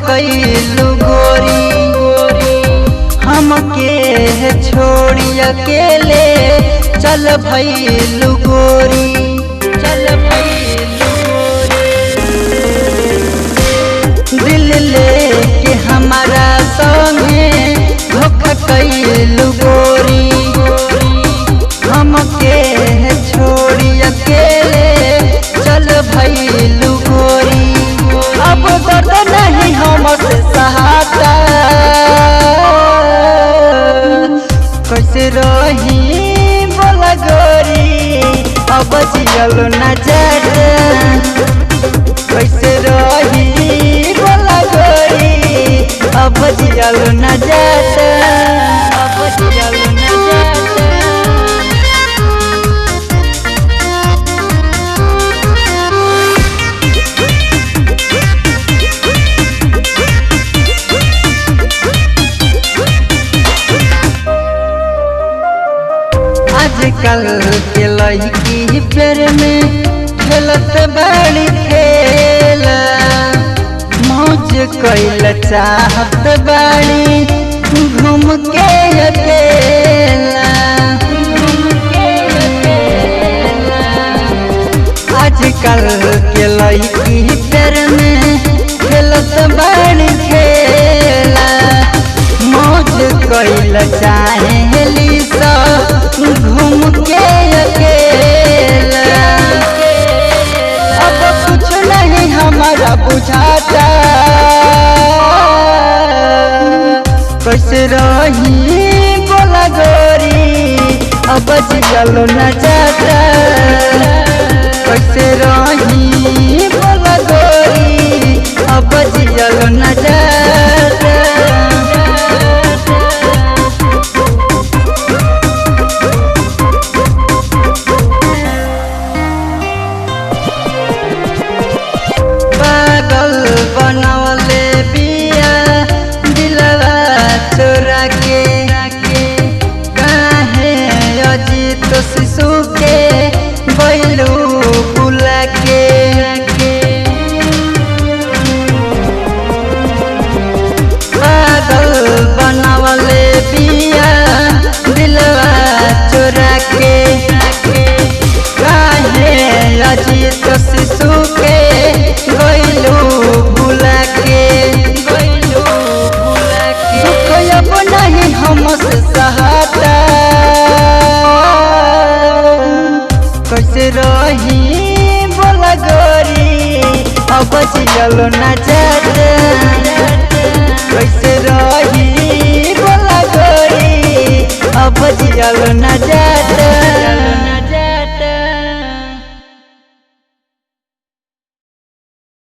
कैलू गोरी हमके छोड़ी अकेले चल भैलू गोरी चल भैलू गोरी दिल लेके हमारा संगे धोखा कैलू गोरी हमके छोड़ी अकेले चल भैलू गोरी अब दर्द नहीं हमसे सहाता कैसे रही बोला गोरी अब जियल न जाता कैसे रही बोला गोरी अब जियल न जाता अब जियल न जाता। आजकल के लड़की पेड़ में खेलत बड़ी खेला मौज कैल चाहत बड़ी घूम के अकेला आजकल के लड़की पेड़ में खेलत बड़ी खेला मौज कैल चाहेली घूम के अकेला अब कुछ नहीं हमारा बुझाता कैसे रही बोला गोरी अब जियल न जाता कैसे रही बोला गोरी अब जियल न जाता। बनवले बिया दिलवा चोरा के काहे अजीत शिशु के बैलू बुला के पागल बनवले बिया दिलवा चोरा के काहे अजीत शिशु के बैलू नहीं हमसे सहाता कैसे रही बोला गोरी अब जियल न जाता कैसे रही बोला गोरी अब जियल